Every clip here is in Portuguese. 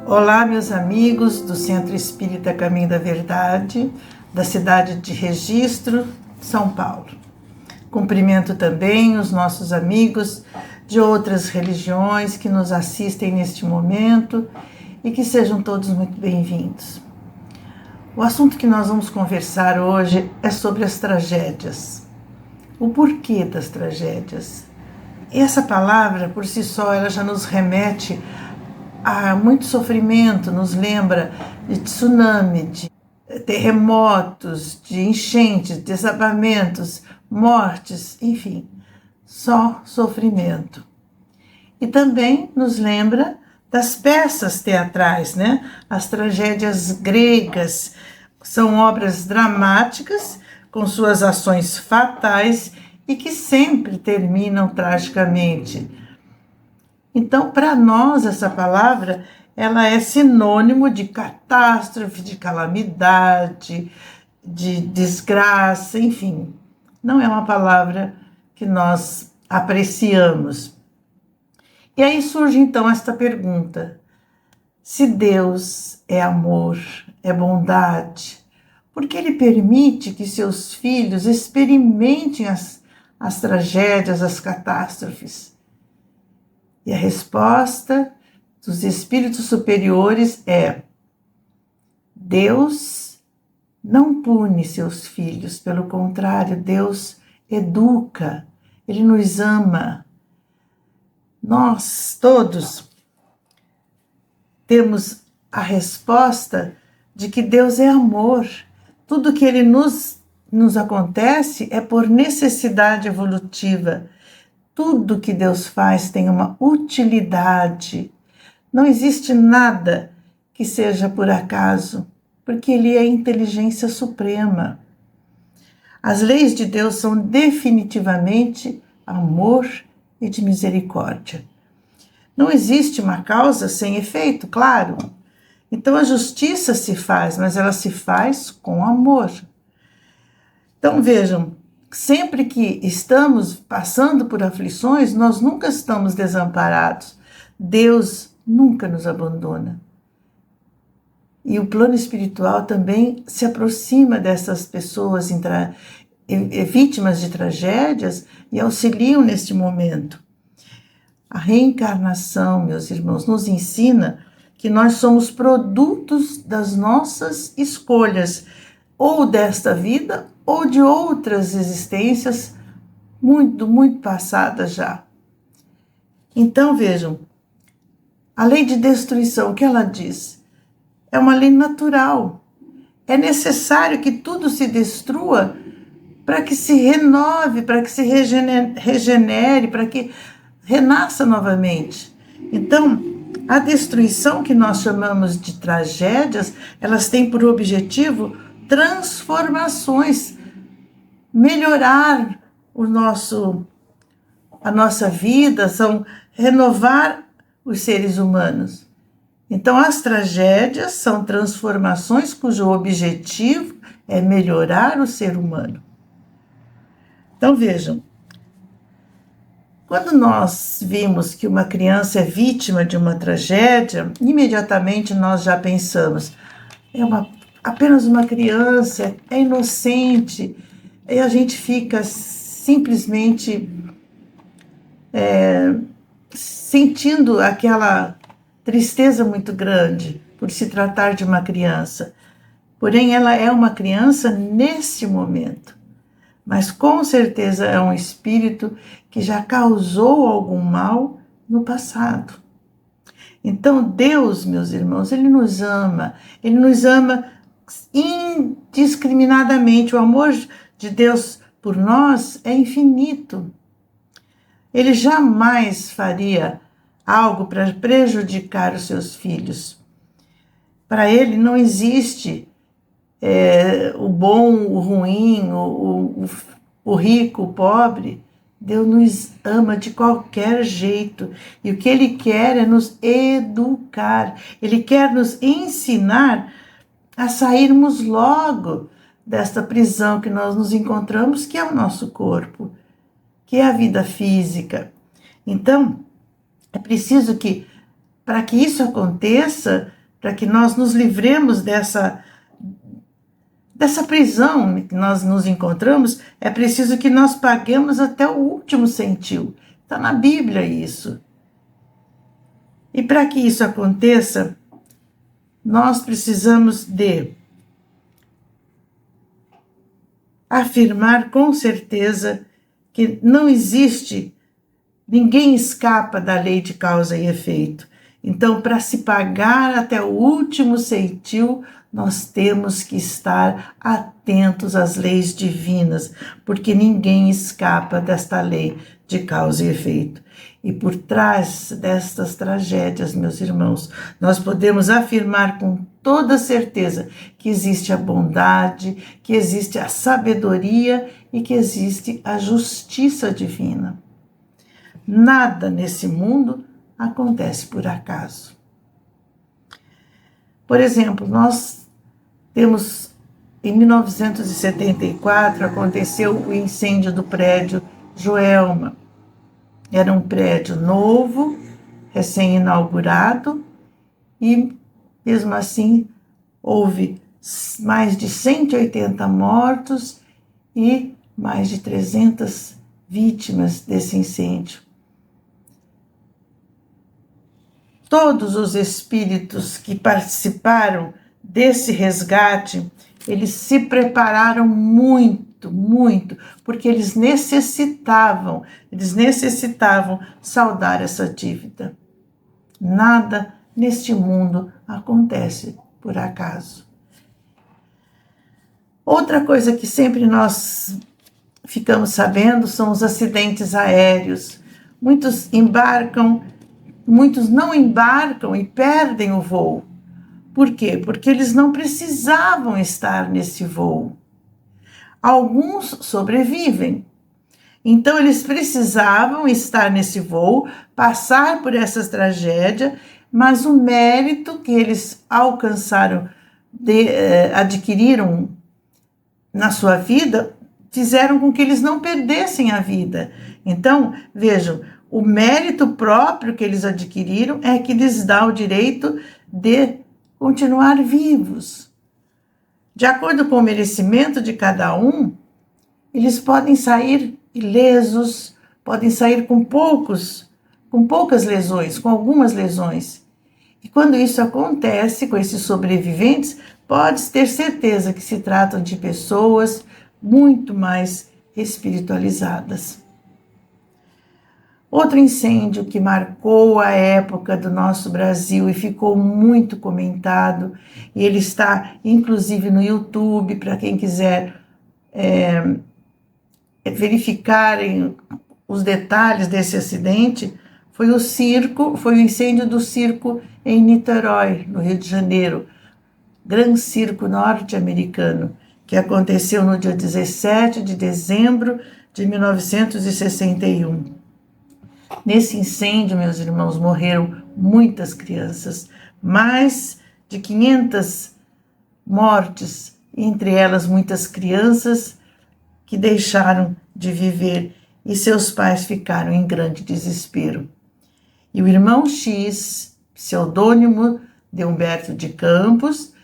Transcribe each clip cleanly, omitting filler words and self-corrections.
Olá, meus amigos do Centro Espírita Caminho da Verdade, da cidade de Registro, São Paulo. Cumprimento também os nossos amigos de outras religiões que nos assistem neste momento e que sejam todos muito bem-vindos. O assunto que nós vamos conversar hoje é sobre as tragédias. O porquê das tragédias. E essa palavra, por si só, ela já nos remete a muito sofrimento, nos lembra de tsunami, de terremotos, de enchentes, desabamentos, mortes, enfim, só sofrimento. E também nos lembra das peças teatrais, né? As tragédias gregas são obras dramáticas com suas ações fatais e que sempre terminam tragicamente. Então, para nós, essa palavra, ela é sinônimo de catástrofe, de calamidade, de desgraça, enfim. Não é uma palavra que nós apreciamos. E aí surge, então, esta pergunta. Se Deus é amor, é bondade, por que Ele permite que seus filhos experimentem as tragédias, as catástrofes? E a resposta dos espíritos superiores é: Deus não pune seus filhos, pelo contrário, Deus educa, Ele nos ama. Nós todos temos a resposta de que Deus é amor. Tudo que Ele nos acontece é por necessidade evolutiva. Tudo que Deus faz tem uma utilidade. Não existe nada que seja por acaso, porque Ele é a inteligência suprema. As leis de Deus são definitivamente amor e de misericórdia. Não existe uma causa sem efeito, claro. Então a justiça se faz, mas ela se faz com amor. Então vejam, sempre que estamos passando por aflições, nós nunca estamos desamparados. Deus nunca nos abandona. E o plano espiritual também se aproxima dessas pessoas vítimas de tragédias e auxiliam neste momento. A reencarnação, meus irmãos, nos ensina que nós somos produtos das nossas escolhas, ou desta vida, ou de outras existências muito, muito passadas já. Então, vejam, a lei de destruição, o que ela diz? É uma lei natural. É necessário que tudo se destrua para que se renove, para que se regenere, para que renasça novamente. Então, a destruição que nós chamamos de tragédias, elas têm por objetivo transformações, melhorar a nossa vida, são renovar os seres humanos. Então, as tragédias são transformações cujo objetivo é melhorar o ser humano. Então, vejam, quando nós vimos que uma criança é vítima de uma tragédia, imediatamente nós já pensamos, apenas uma criança, é inocente, e a gente fica simplesmente sentindo aquela tristeza muito grande por se tratar de uma criança. Porém, ela é uma criança nesse momento, mas com certeza é um espírito que já causou algum mal no passado. Então, Deus, meus irmãos, Ele nos ama indiscriminadamente. O amor de Deus por nós é infinito. Ele jamais faria algo para prejudicar os seus filhos. Para Ele não existe o bom, o ruim, o rico, o pobre. Deus nos ama de qualquer jeito. E o que Ele quer é nos educar. Ele quer nos ensinar a sairmos logo desta prisão que nós nos encontramos, que é o nosso corpo, que é a vida física. Então, é preciso que, para que isso aconteça, para que nós nos livremos dessa prisão que nós nos encontramos, é preciso que nós paguemos até o último centil. Está na Bíblia isso. E para que isso aconteça, nós precisamos de afirmar com certeza que não existe, ninguém escapa da lei de causa e efeito. Então, para se pagar até o último centil, nós temos que estar atentos às leis divinas, porque ninguém escapa desta lei de causa e efeito. E por trás destas tragédias, meus irmãos, nós podemos afirmar com toda certeza que existe a bondade, que existe a sabedoria e que existe a justiça divina. Nada nesse mundo acontece por acaso. Por exemplo, nós temos, em 1974, aconteceu o incêndio do prédio Joelma. Era um prédio novo, recém-inaugurado, e mesmo assim houve mais de 180 mortos e mais de 300 vítimas desse incêndio. Todos os espíritos que participaram desse resgate, eles se prepararam muito, porque eles necessitavam saldar essa dívida. Nada neste mundo acontece por acaso. Outra coisa que sempre nós ficamos sabendo são os acidentes aéreos. Muitos não embarcam e perdem o voo. Por quê? Porque eles não precisavam estar nesse voo. Alguns sobrevivem. Então, eles precisavam estar nesse voo, passar por essa tragédia, mas o mérito que eles alcançaram, adquiriram na sua vida, fizeram com que eles não perdessem a vida. Então, vejam, o mérito próprio que eles adquiriram é que lhes dá o direito de continuar vivos. De acordo com o merecimento de cada um, eles podem sair ilesos, podem sair com poucas lesões, com algumas lesões. E quando isso acontece com esses sobreviventes, pode ter certeza que se tratam de pessoas muito mais espiritualizadas. Outro incêndio que marcou a época do nosso Brasil e ficou muito comentado, e ele está inclusive no YouTube, para quem quiser verificarem os detalhes desse acidente, foi o incêndio do circo em Niterói, no Rio de Janeiro, Gran Circo norte-americano, que aconteceu no dia 17 de dezembro de 1961. Nesse incêndio, meus irmãos, morreram muitas crianças, mais de 500 mortes, entre elas muitas crianças que deixaram de viver e seus pais ficaram em grande desespero. E o irmão X, pseudônimo de Humberto de Campos,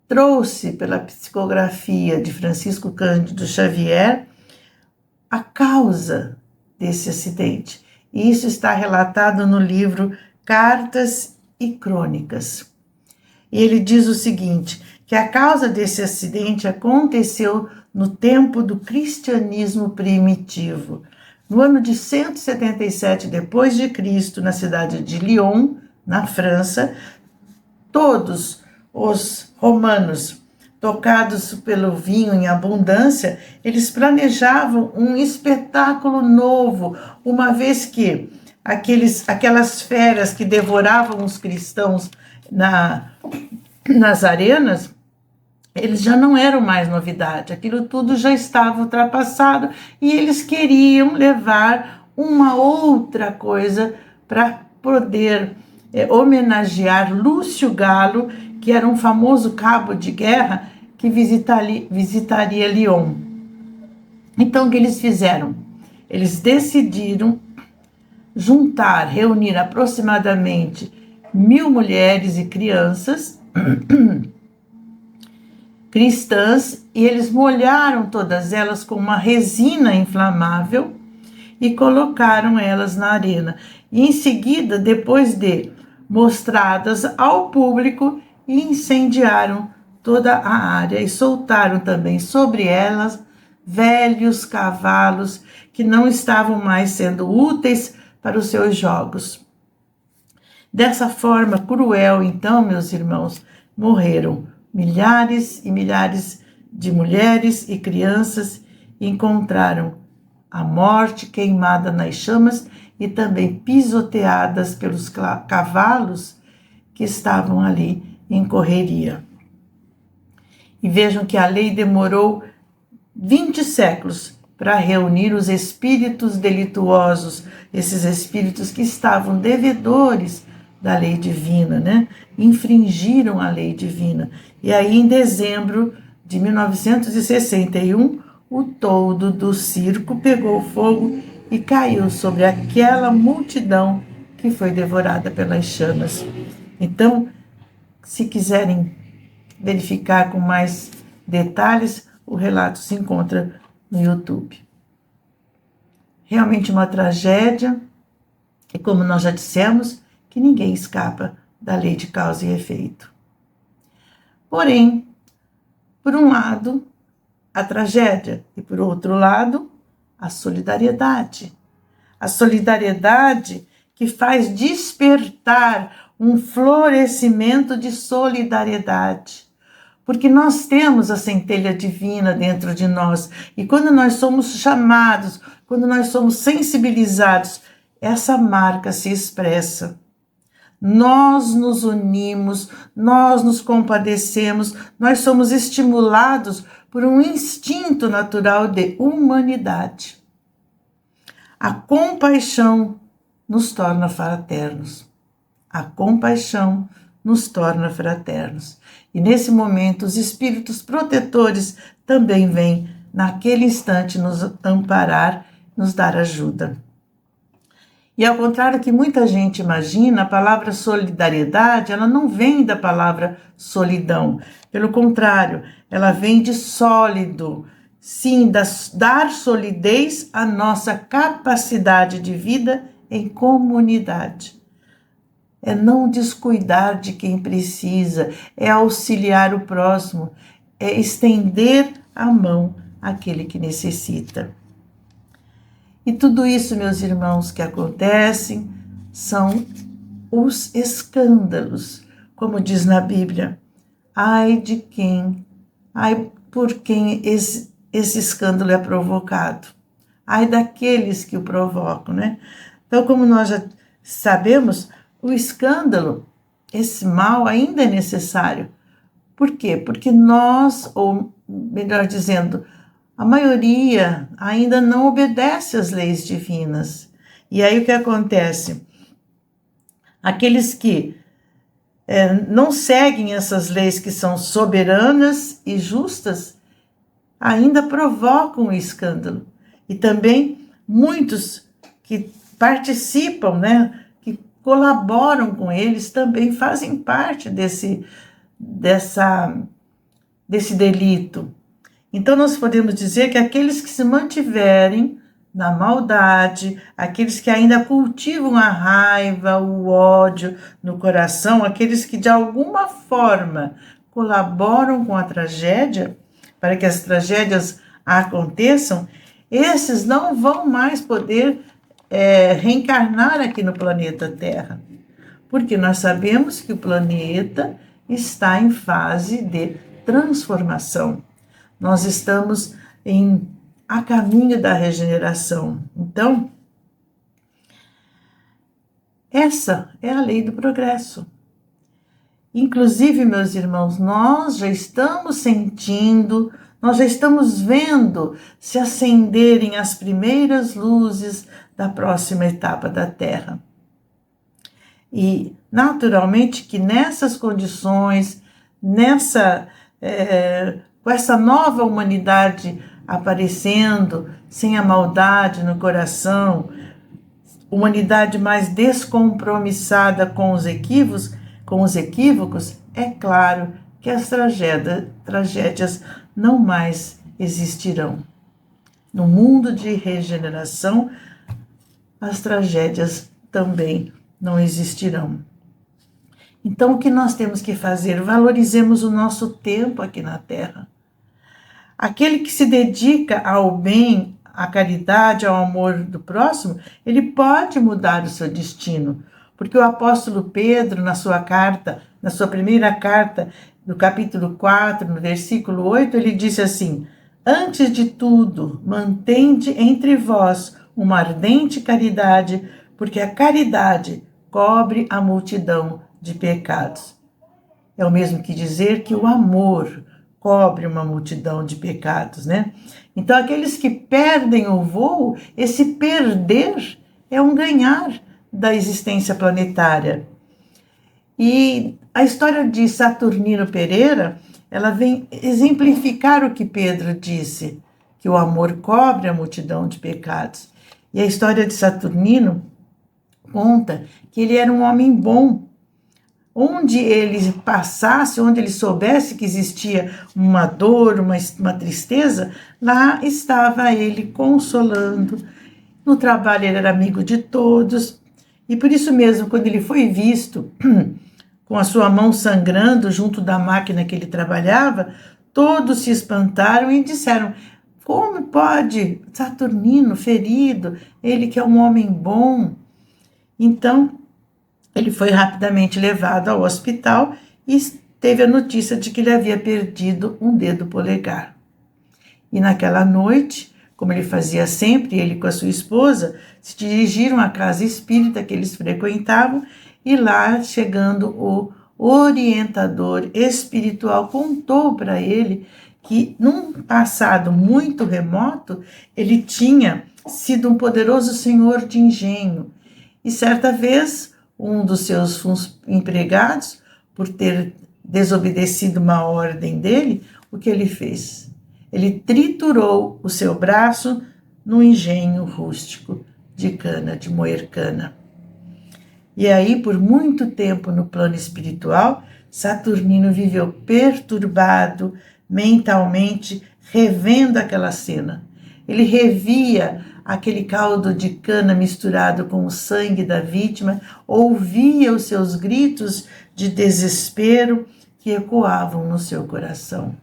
trouxe pela psicografia de Francisco Cândido Xavier a causa desse acidente. E isso está relatado no livro Cartas e Crônicas. E ele diz o seguinte, que a causa desse acidente aconteceu no tempo do cristianismo primitivo. No ano de 177 depois de Cristo, na cidade de Lyon, na França, todos os romanos, tocados pelo vinho em abundância, eles planejavam um espetáculo novo, uma vez que aquelas feras que devoravam os cristãos nas arenas, eles já não eram mais novidade, aquilo tudo já estava ultrapassado e eles queriam levar uma outra coisa para poder homenagear Lúcio Galo, que era um famoso cabo de guerra que visitaria Lyon. Então, o que eles fizeram? Eles decidiram reunir aproximadamente 1.000 mulheres e crianças cristãs, e eles molharam todas elas com uma resina inflamável e colocaram elas na arena. E em seguida, depois de mostradas ao público, incendiaram toda a área e soltaram também sobre elas velhos cavalos que não estavam mais sendo úteis para os seus jogos. Dessa forma cruel, então, meus irmãos, morreram milhares e milhares de mulheres e crianças, e encontraram a morte queimada nas chamas e também pisoteadas pelos cavalos que estavam ali em correria. E vejam que a lei demorou 20 séculos para reunir os espíritos delituosos, esses espíritos que estavam devedores da lei divina, né? Infringiram a lei divina. E aí, em dezembro de 1961, o toldo do circo pegou fogo e caiu sobre aquela multidão que foi devorada pelas chamas. Então, se quiserem verificar com mais detalhes, o relato se encontra no YouTube. Realmente uma tragédia, e como nós já dissemos, que ninguém escapa da lei de causa e efeito. Porém, por um lado, a tragédia, e por outro lado, a solidariedade. A solidariedade que faz despertar um florescimento de solidariedade. Porque nós temos a centelha divina dentro de nós, e quando nós somos chamados, quando nós somos sensibilizados, essa marca se expressa. Nós nos unimos, nós nos compadecemos, nós somos estimulados por um instinto natural de humanidade. A compaixão nos torna fraternos. A compaixão nos torna fraternos. E nesse momento, os espíritos protetores também vêm, naquele instante, nos amparar, nos dar ajuda. E ao contrário que muita gente imagina, a palavra solidariedade, ela não vem da palavra solidão. Pelo contrário, ela vem de sólido. Sim, dar solidez à nossa capacidade de vida em comunidade. É não descuidar de quem precisa, é auxiliar o próximo, é estender a mão àquele que necessita. E tudo isso, meus irmãos, que acontecem são os escândalos, como diz na Bíblia. Ai de quem, ai por quem esse escândalo é provocado. Ai daqueles que o provocam, né? Então, como nós já sabemos, o escândalo, esse mal ainda é necessário. Por quê? Porque nós, ou melhor dizendo, a maioria ainda não obedece às leis divinas. E aí o que acontece? Aqueles que não seguem essas leis que são soberanas e justas, ainda provocam o escândalo. E também muitos que participam, né, que colaboram com eles, também fazem parte desse delito. Então, nós podemos dizer que aqueles que se mantiverem na maldade, aqueles que ainda cultivam a raiva, o ódio no coração, aqueles que de alguma forma colaboram com a tragédia, para que as tragédias aconteçam, esses não vão mais poder reencarnar aqui no planeta Terra. Porque nós sabemos que o planeta está em fase de transformação. Nós estamos a caminho da regeneração. Então, essa é a lei do progresso. Inclusive, meus irmãos, nós já estamos sentindo, nós já estamos vendo se acenderem as primeiras luzes da próxima etapa da Terra. E, naturalmente, que nessas condições, com essa nova humanidade aparecendo, sem a maldade no coração, humanidade mais descompromissada com os equívocos, é claro que as tragédias não mais existirão. No mundo de regeneração, as tragédias também não existirão. Então, o que nós temos que fazer? Valorizemos o nosso tempo aqui na Terra. Aquele que se dedica ao bem, à caridade, ao amor do próximo, ele pode mudar o seu destino. Porque o apóstolo Pedro, na sua primeira carta, no capítulo 4, no versículo 8, ele disse assim: antes de tudo, mantende entre vós uma ardente caridade, porque a caridade cobre a multidão de pecados. É o mesmo que dizer que o amor cobre uma multidão de pecados, né? Então, aqueles que perdem o voo, esse perder é um ganhar da existência planetária. E a história de Saturnino Pereira, ela vem exemplificar o que Pedro disse, que o amor cobre a multidão de pecados. E a história de Saturnino conta que ele era um homem bom. Onde ele passasse, onde ele soubesse que existia uma dor, uma tristeza, lá estava ele consolando. No trabalho ele era amigo de todos. E por isso mesmo, quando ele foi visto com a sua mão sangrando junto da máquina que ele trabalhava, todos se espantaram e disseram: como pode Saturnino ferido, ele que é um homem bom? Então, ele foi rapidamente levado ao hospital e teve a notícia de que ele havia perdido um dedo polegar. E naquela noite, como ele fazia sempre, ele com a sua esposa, se dirigiram à casa espírita que eles frequentavam e lá, chegando, o orientador espiritual contou para ele que num passado muito remoto, ele tinha sido um poderoso senhor de engenho. E certa vez, um dos seus empregados, por ter desobedecido uma ordem dele, o que ele fez? Ele triturou o seu braço no engenho rústico de cana, de moer cana. E aí, por muito tempo no plano espiritual, Saturnino viveu perturbado mentalmente, revendo aquela cena. Ele revia aquele caldo de cana misturado com o sangue da vítima, ouvia os seus gritos de desespero que ecoavam no seu coração.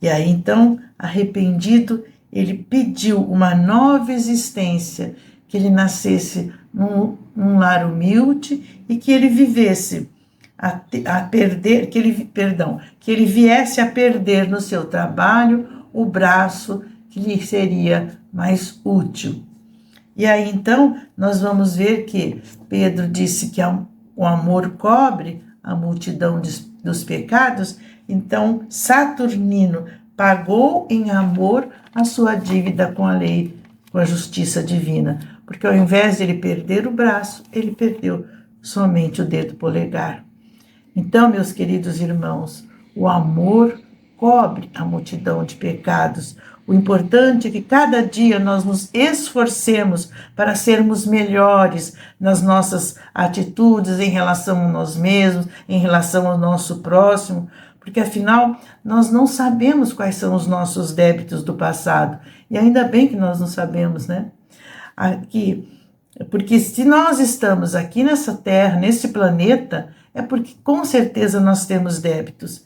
E aí, então, arrependido, ele pediu uma nova existência, que ele nascesse num lar humilde e que ele vivesse que ele viesse a perder no seu trabalho o braço que lhe seria mais útil. E aí, então, nós vamos ver que Pedro disse que o amor cobre a multidão dos pecados. Então, Saturnino pagou em amor a sua dívida com a lei, com a justiça divina, porque ao invés de ele perder o braço, ele perdeu somente o dedo polegar. Então, meus queridos irmãos, o amor cobre a multidão de pecados. O importante é que cada dia nós nos esforcemos para sermos melhores nas nossas atitudes em relação a nós mesmos, em relação ao nosso próximo, porque afinal nós não sabemos quais são os nossos débitos do passado. E ainda bem que nós não sabemos, né? Porque se nós estamos aqui nessa Terra, nesse planeta, é porque com certeza nós temos débitos.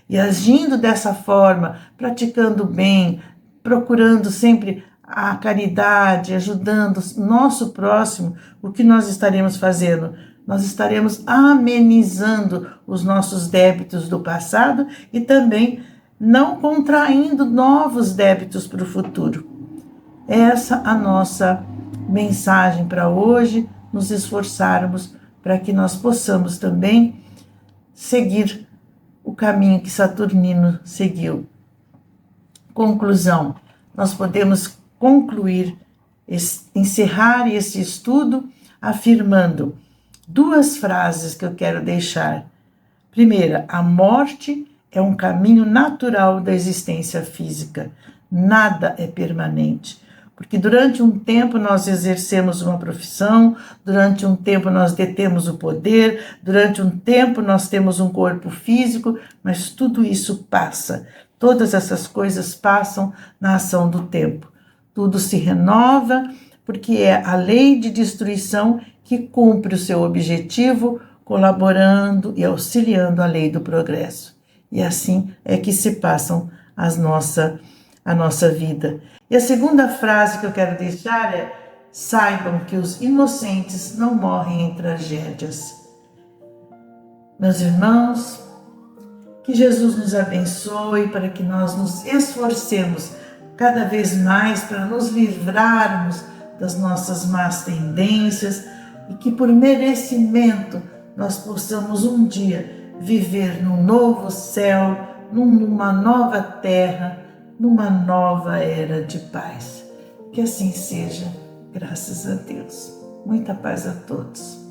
E agindo dessa forma, praticando bem, procurando sempre a caridade, ajudando o nosso próximo, o que nós estaremos fazendo? Nós estaremos amenizando os nossos débitos do passado e também não contraindo novos débitos para o futuro. Essa é a nossa mensagem para hoje, nos esforçarmos para que nós possamos também seguir o caminho que Saturnino seguiu. Conclusão, nós podemos concluir, encerrar esse estudo afirmando duas frases que eu quero deixar. Primeira, a morte é um caminho natural da existência física. Nada é permanente. porque durante um tempo nós exercemos uma profissão, durante um tempo nós detemos o poder, durante um tempo nós temos um corpo físico, mas tudo isso passa. Todas essas coisas passam na ação do tempo. Tudo se renova, porque é a lei de destruição que cumpre o seu objetivo, colaborando e auxiliando a lei do progresso. E assim é que se passam a nossa vida. E a segunda frase que eu quero deixar é: saibam que os inocentes não morrem em tragédias. Meus irmãos, que Jesus nos abençoe para que nós nos esforcemos cada vez mais para nos livrarmos das nossas más tendências e que por merecimento nós possamos um dia viver num novo céu, numa nova terra, numa nova era de paz. Que assim seja, graças a Deus. Muita paz a todos.